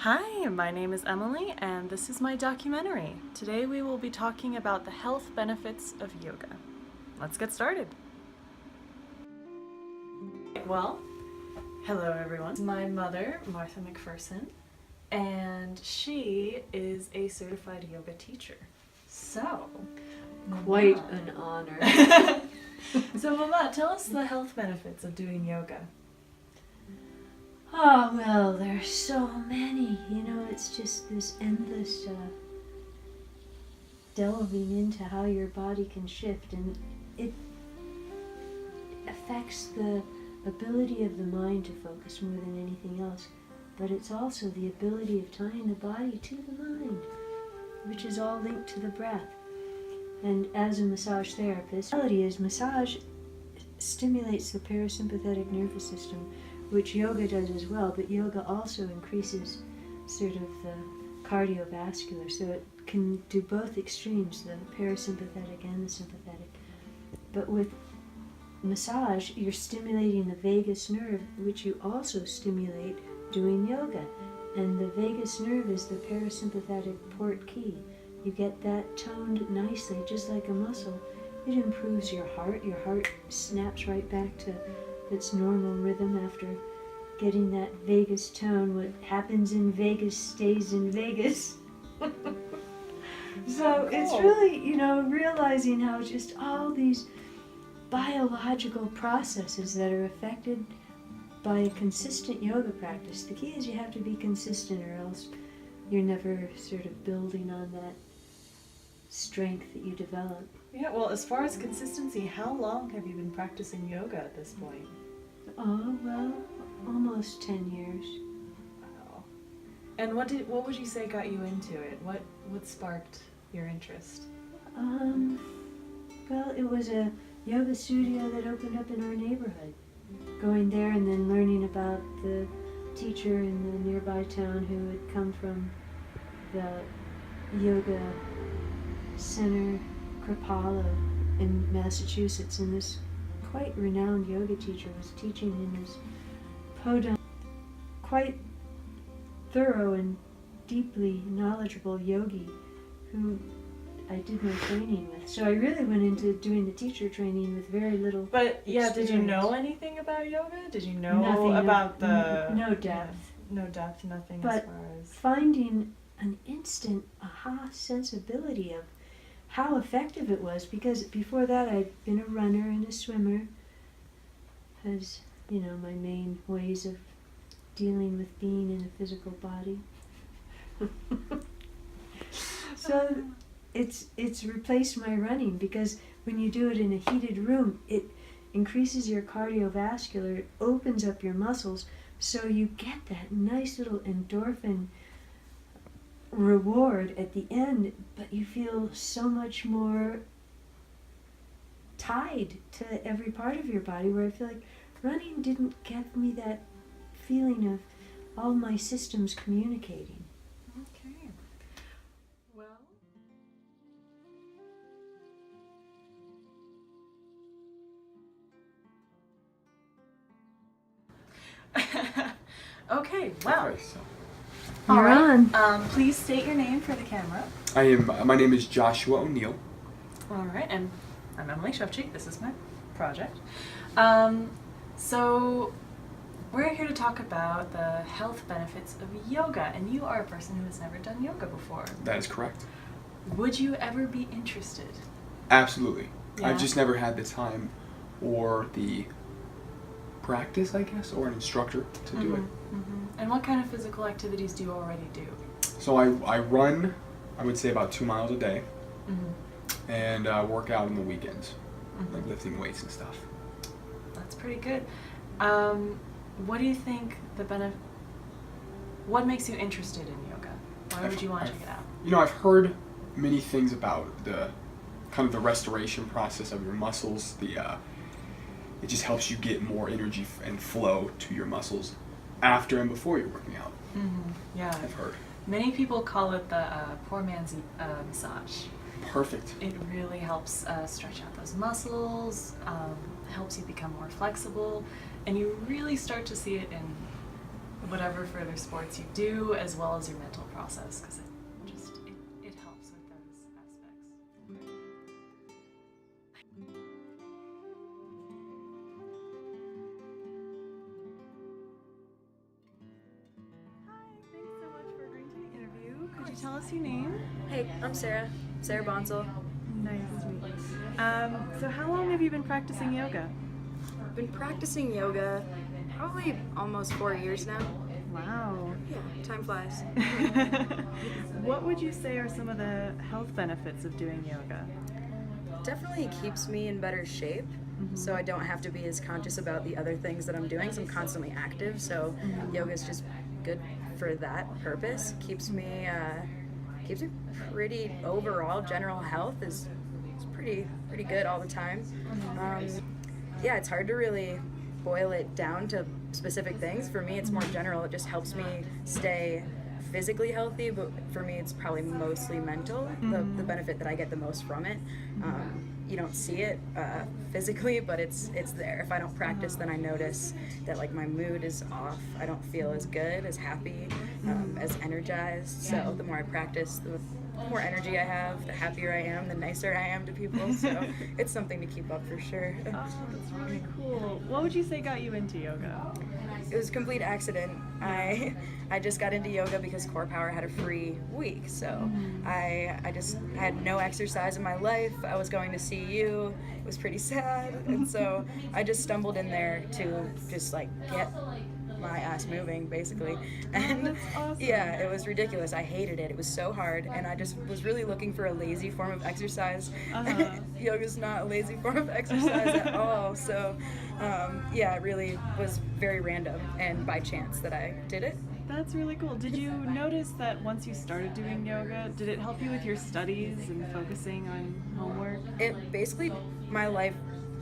Hi, my name is Emily, and this is my documentary. Today we will be talking about the health benefits of yoga. Let's get started. Well, hello everyone. It's my mother, Martha McPherson, and she is a certified yoga teacher. So, Quite an honor. So Mama, tell us the health benefits of doing yoga. Oh, well, there's so many. It's just this endless delving into how your body can shift, and it affects the ability of the mind to focus more than anything else. But it's also the ability of tying the body to the mind, which is all linked to the breath. And as a massage therapist, the reality is massage stimulates the parasympathetic nervous system, which yoga does as well, but yoga also increases sort of the cardiovascular, so it can do both extremes, the parasympathetic and the sympathetic. But with massage, you're stimulating the vagus nerve, which you also stimulate doing yoga. And the vagus nerve is the parasympathetic port key. You get that toned nicely, just like a muscle. It improves your heart. Your heart snaps right back to its normal rhythm after getting that vagus tone. What happens in Vegas stays in Vegas. So it's really, realizing how just all these biological processes that are affected by a consistent yoga practice. The key is you have to be consistent, or else you're never sort of building on that strength that you develop. Yeah, well, as far as consistency, how long have you been practicing yoga at this point? Oh, well, almost 10 years. Wow. And what would you say got you into it? What sparked your interest? Well, it was a yoga studio that opened up in our neighborhood. Going there and then learning about the teacher in the nearby town who had come from the yoga center, Kripalu, in Massachusetts, and this quite renowned yoga teacher was teaching in his podunk, quite thorough and deeply knowledgeable yogi who I did my training with. So I really went into doing the teacher training with very little But yeah, experience. did you know anything about yoga? Did you know Nothing, about the... no depth. No depth, nothing But as far as... finding an instant aha sensibility of how effective it was, because before that I'd been a runner and a swimmer as, my main ways of dealing with being in a physical body. So it's replaced my running, because when you do it in a heated room, it increases your cardiovascular, it opens up your muscles, so you get that nice little endorphin reward at the end, but you feel so much more tied to every part of your body, where I feel like running didn't give me that feeling of all my systems communicating. Okay. Well... Okay, well... Okay, so You're on. Please state your name for the camera. my name is Joshua O'Neill. All right, and I'm EmilySefcik. This is my project. So we're here to talk about the health benefits of yoga, and you are a person who has never done yoga before. That is correct. Would you ever be interested? Absolutely. Yeah. I've just never had the time or the practice, I guess, or an instructor to do it. And what kind of physical activities do you already do? So I run, I would say about 2 miles a day, and work out on the weekends, like lifting weights and stuff. That's pretty good. What do you think what makes you interested in yoga? Why would you want to check it out? I've heard many things about the kind of the restoration process of your muscles. It just helps you get more energy and flow to your muscles after and before you're working out. Yeah. I've heard. Many people call it the poor man's massage. Perfect. It really helps stretch out those muscles, helps you become more flexible, and you really start to see it in whatever further sports you do, as well as your mental process, because it helps with those aspects. Hi, thanks so much for agreeing to the interview. Could you tell us your name? Hey, I'm Sarah Bonsall. Nice to meet you. So how long have you been practicing yoga? I've been practicing yoga probably almost 4 years now. Wow. Yeah, time flies. What would you say are some of the health benefits of doing yoga? Definitely keeps me in better shape, so I don't have to be as conscious about the other things that I'm doing, so I'm constantly active, so yoga is just good for that purpose. Keeps me pretty, overall general health is pretty good all the time. Yeah, it's hard to really boil it down to specific things. For me, it's more general. It just helps me stay physically healthy, but for me, it's probably mostly mental, the benefit that I get the most from it. You don't see it physically, but it's there. If I don't practice, then I notice that like my mood is off. I don't feel as good, as happy, as energized. So the more I practice, the more energy I have, the happier I am, the nicer I am to people. So it's something to keep up for sure. Oh, that's really cool. What would you say got you into yoga? It was a complete accident. I just got into yoga because Core Power had a free week. So I had no exercise in my life. I was going to see you. It was pretty sad. And so I just stumbled in there to just like get my ass moving basically. And that's awesome. yeah, it was ridiculous. I hated it. It was so hard, and I just was really looking for a lazy form of exercise. Yoga's not a lazy form of exercise at all. So yeah, it really was very random and by chance that I did it. That's really cool. Did you notice that once you started doing yoga, did it help you with your studies and focusing on homework? It basically, my life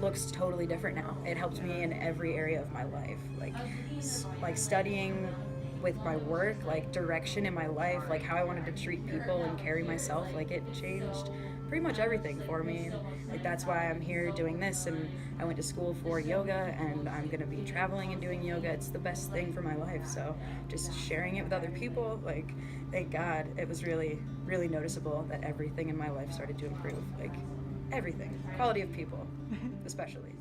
looks totally different now. It helps me in every area of my life, like studying with my work, like direction in my life, like how I wanted to treat people and carry myself. Like it changed pretty much everything for me. Like that's why I'm here doing this, and I went to school for yoga, and I'm gonna be traveling and doing yoga. It's the best thing for my life. So just sharing it with other people, like thank God, it was really noticeable that everything in my life started to improve. Like everything, quality of people especially.